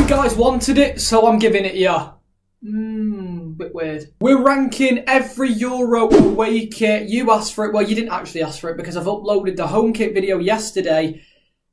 You guys wanted it, so I'm giving it you. Bit weird. We're ranking every Euro away kit. You asked for it. Well, you didn't actually ask for it because I've uploaded the home kit video yesterday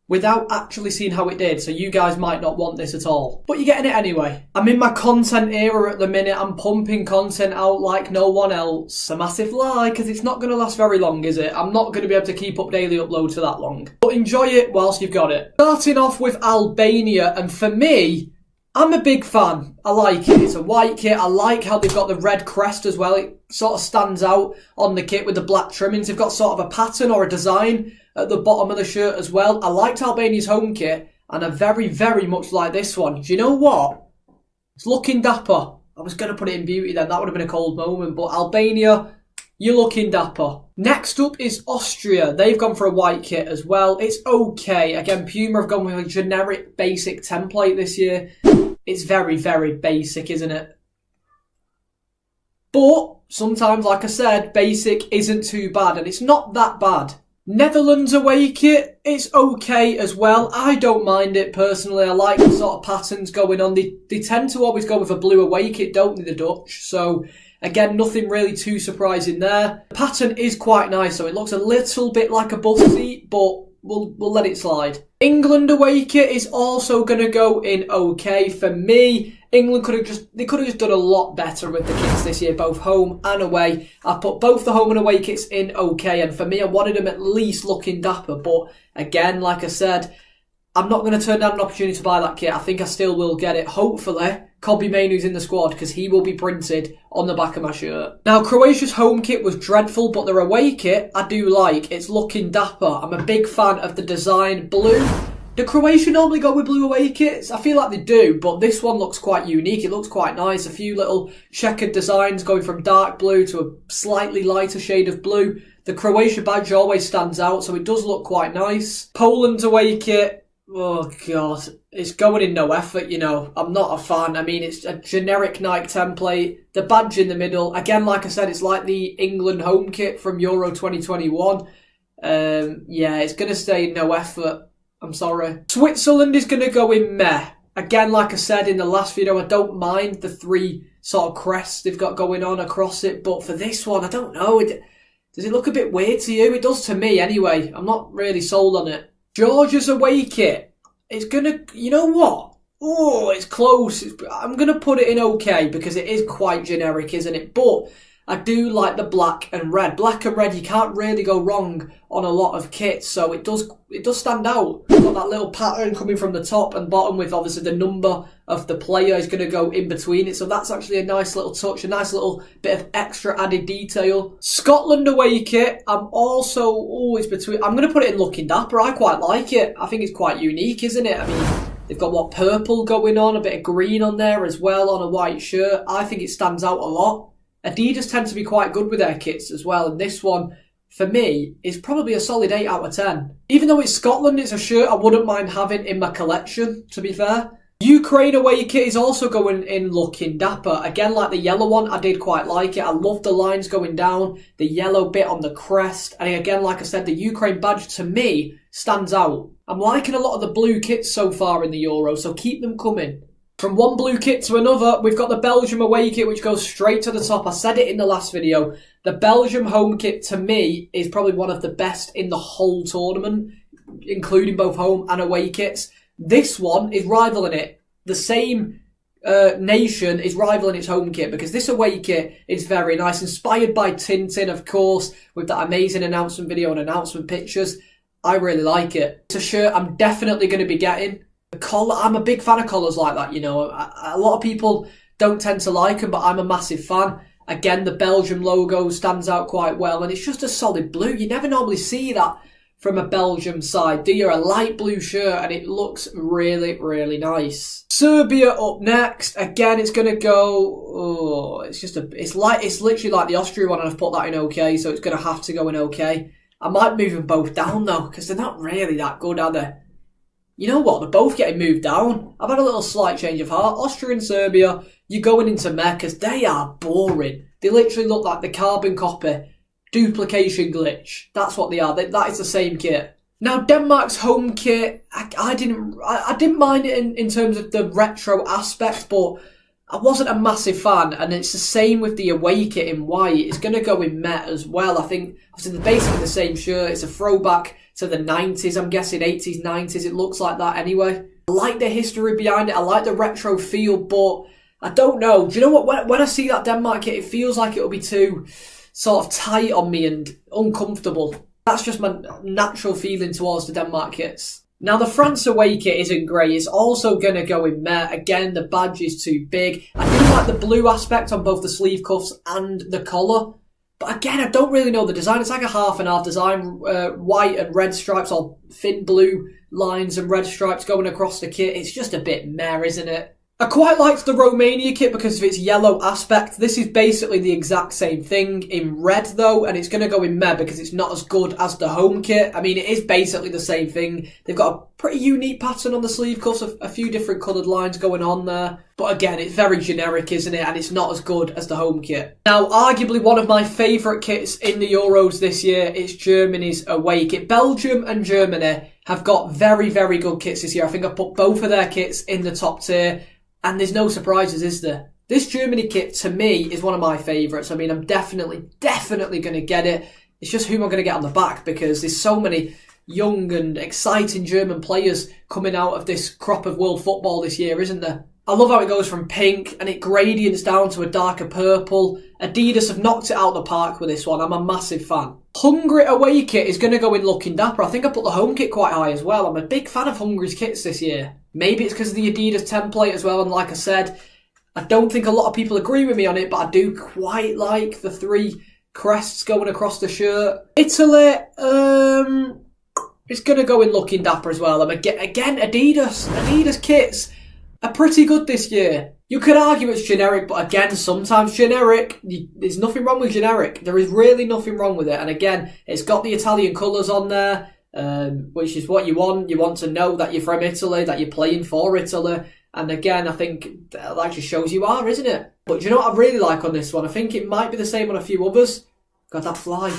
without actually seeing how it did, so you guys might not want this at all. But you're getting it anyway. I'm in my content era at the minute. I'm pumping content out like no one else. A massive lie, because it's not going to last very long, is it? I'm not going to be able to keep up daily uploads for that long. But enjoy it whilst you've got it. Starting off with Albania, and for me, I'm a big fan. I like it. It's a white kit. I like how they've got the red crest as well. It sort of stands out on the kit with the black trimmings. They've got sort of a pattern or a design at the bottom of the shirt as well. I liked Albania's home kit, and I very, very much like this one. Do you know what? It's looking dapper. I was going to put it in beauty then. That would have been a cold moment. But Albania, you're looking dapper. Next up is Austria. They've gone for a white kit as well. It's okay. Again, Puma have gone with a generic basic template this year. It's very, very basic, isn't it? But sometimes, like I said, basic isn't too bad, and it's not that bad. Netherlands away kit, it's okay as well. I don't mind it personally. I like the sort of patterns going on. They tend to always go with a blue away kit, don't they, the Dutch? So again, nothing really too surprising there. The pattern is quite nice, so it looks a little bit like a bus seat, but we'll let it slide. England away kit is also going to go in okay for me. England could have just done a lot better with the kits this year, both home and away. I put both the home and away kits in okay, and for me, I wanted them at least looking dapper. But again, like I said, I'm not going to turn down an opportunity to buy that kit. I think I still will get it. Hopefully, Kobbie Mainoo's in the squad because he will be printed on the back of my shirt. Now, Croatia's home kit was dreadful, but their away kit I do like. It's looking dapper. I'm a big fan of the design blue. Do Croatia normally go with blue away kits? I feel like they do, but this one looks quite unique. It looks quite nice. A few little checkered designs going from dark blue to a slightly lighter shade of blue. The Croatia badge always stands out, so it does look quite nice. Poland's away kit, oh god, it's going in no effort, you know. I'm not a fan. I mean, it's a generic Nike template. The badge in the middle. Again, like I said, it's like the England home kit from Euro 2021. Yeah, it's going to stay in no effort. I'm sorry. Switzerland is going to go in meh. Again, like I said in the last video, I don't mind the three sort of crests they've got going on across it. But for this one, I don't know. Does it look a bit weird to you? It does to me anyway. I'm not really sold on it. Georgia's away kit. It's going to... You know what? Oh, it's close. I'm going to put it in okay because it is quite generic, isn't it? But I do like the black and red. Black and red, you can't really go wrong on a lot of kits, so it does stand out. It's got that little pattern coming from the top and bottom with obviously the number of the player is going to go in between it, so that's actually a nice little touch, a nice little bit of extra added detail. Scotland away kit, I'm also always between... I'm going to put it in looking dapper. I quite like it. I think it's quite unique, isn't it? I mean, they've got what, purple going on, a bit of green on there as well on a white shirt. I think it stands out a lot. Adidas tend to be quite good with their kits as well, and this one, for me, is probably a solid 8 out of 10. Even though it's Scotland, it's a shirt I wouldn't mind having in my collection, to be fair. Ukraine away kit is also going in looking dapper. Again, like the yellow one, I did quite like it. I love the lines going down, the yellow bit on the crest. And again, like I said, the Ukraine badge, to me, stands out. I'm liking a lot of the blue kits so far in the Euro, so keep them coming. From one blue kit to another, we've got the Belgium away kit, which goes straight to the top. I said it in the last video. The Belgium home kit, to me, is probably one of the best in the whole tournament, including both home and away kits. This one is rivaling it. The same nation is rivaling its home kit, because this away kit is very nice. Inspired by Tintin, of course, with that amazing announcement video and announcement pictures. I really like it. It's a shirt I'm definitely going to be getting. The collar, I'm a big fan of collars like that, you know. A lot of people don't tend to like them, but I'm a massive fan. Again, the Belgium logo stands out quite well, and it's just a solid blue. You never normally see that from a Belgium side, do you? A light blue shirt, and it looks really, really nice. Serbia up next. Again, it's going to go... Oh, it's literally like the Austria one, and I've put that in okay, so it's going to have to go in okay. I might move them both down, though, because they're not really that good, are they? You know what? They're both getting moved down. I've had a little slight change of heart. Austria and Serbia, you're going into meh because they are boring. They literally look like the carbon copy duplication glitch. That's what they are. That is the same kit. Now, Denmark's home kit, I didn't mind it in terms of the retro aspect, but I wasn't a massive fan, and it's the same with the away kit in white. It's going to go in Met as well. I think obviously they're basically the same shirt. It's a throwback to the 90s, I'm guessing 80s, 90s. It looks like that anyway. I like the history behind it. I like the retro feel, but I don't know. Do you know what? When I see that Denmark kit, it feels like it'll be too sort of tight on me and uncomfortable. That's just my natural feeling towards the Denmark kits. Now, the France away kit isn't great. It's also going to go in Met. Again, the badge is too big. I do like the blue aspect on both the sleeve cuffs and the collar. But again, I don't really know the design. It's like a half and half design. White and red stripes, or thin blue lines and red stripes going across the kit. It's just a bit meh, isn't it? I quite liked the Romania kit because of its yellow aspect. This is basically the exact same thing in red though, and it's going to go in Met because it's not as good as the home kit. I mean, it is basically the same thing. They've got a pretty unique pattern on the sleeve cuffs, a few different coloured lines going on there. But again, it's very generic, isn't it? And it's not as good as the home kit. Now, arguably one of my favourite kits in the Euros this year is Germany's away kit. Belgium and Germany have got very, very good kits this year. I think I've put both of their kits in the top tier. And there's no surprises, is there? This Germany kit, to me, is one of my favourites. I mean, I'm definitely going to get it. It's just who am I going to get on the back, because there's so many young and exciting German players coming out of this crop of world football this year, isn't there? I love how it goes from pink and it gradients down to a darker purple. Adidas have knocked it out of the park with this one. I'm a massive fan. Hungary away kit is going to go in looking dapper. I think I put the home kit quite high as well. I'm a big fan of Hungary's kits this year. Maybe it's because of the Adidas template as well. And like I said, I don't think a lot of people agree with me on it, but I do quite like the three crests going across the shirt. Italy, it's going to go in looking dapper as well. Again, Adidas kits are pretty good this year. You could argue it's generic, but again, sometimes generic, there's nothing wrong with generic. There is really nothing wrong with it. And again, it's got the Italian colours on there, which is what you want. You want to know that you're from Italy, that you're playing for Italy. And again, I think that actually shows you are, isn't it? But do you know what I really like on this one? I think it might be the same on a few others. God, that fly.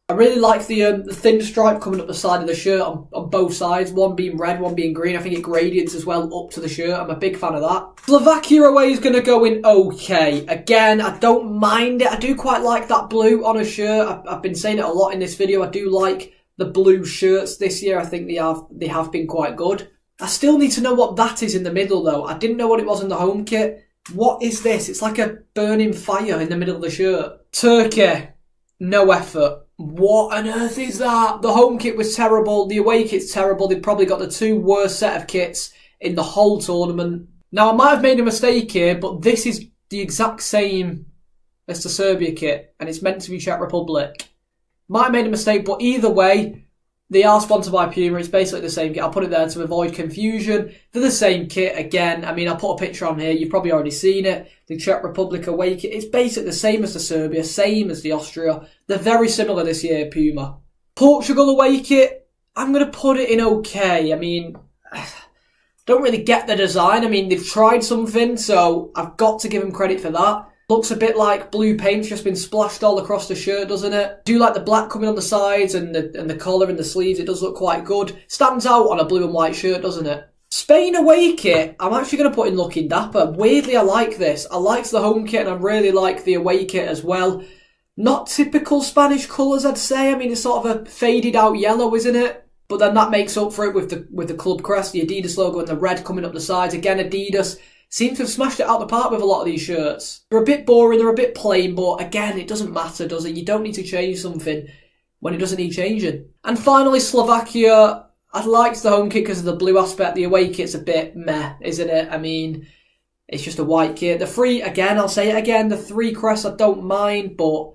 I really like the thin stripe coming up the side of the shirt on both sides. One being red, one being green. I think it gradients as well up to the shirt. I'm a big fan of that. Slovakia away is going to go in okay. Again, I don't mind it. I do quite like that blue on a shirt. I've been saying it a lot in this video. I do like the blue shirts this year. I think they have been quite good. I still need to know what that is in the middle though. I didn't know what it was in the home kit. What is this? It's like a burning fire in the middle of the shirt. Turkey, no effort. What on earth is that? The home kit was terrible. The away kit's terrible. They've probably got the two worst set of kits in the whole tournament. Now, I might have made a mistake here, but this is the exact same as the Serbia kit, and it's meant to be Czech Republic. Might have made a mistake, but either way, they are sponsored by Puma. It's basically the same kit. I'll put it there to avoid confusion. They're the same kit again. I mean, I'll put a picture on here. You've probably already seen it. The Czech Republic away kit. It's basically the same as the Serbia, same as the Austria. They're very similar this year, Puma. Portugal away kit. I'm going to put it in okay. I mean, don't really get the design. I mean, they've tried something, so I've got to give them credit for that. Looks a bit like blue paint's just been splashed all across the shirt, doesn't it? Do like the black coming on the sides and the collar and the sleeves. It does look quite good. Stands out on a blue and white shirt, doesn't it? Spain away kit, I'm actually going to put in looking dapper. Weirdly, I like this. I liked the home kit and I really like the away kit as well. Not typical Spanish colours, I'd say. I mean, it's sort of a faded out yellow, isn't it? But then that makes up for it with the club crest, the Adidas logo and the red coming up the sides. Again, Adidas seems to have smashed it out the park with a lot of these shirts. They're a bit boring, they're a bit plain, but again, it doesn't matter, does it? You don't need to change something when it doesn't need changing. And finally, Slovakia. I liked the home kit because of the blue aspect. The away kit's a bit meh, isn't it? I mean, it's just a white kit. The three, again, I'll say it again, the three crests I don't mind, but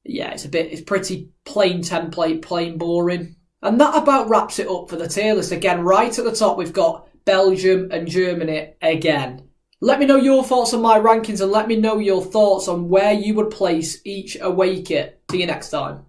yeah, it's pretty plain template, plain boring. And that about wraps it up for the tier list. Again, right at the top, we've got Belgium and Germany again. Let me know your thoughts on my rankings and let me know your thoughts on where you would place each away kit. See you next time.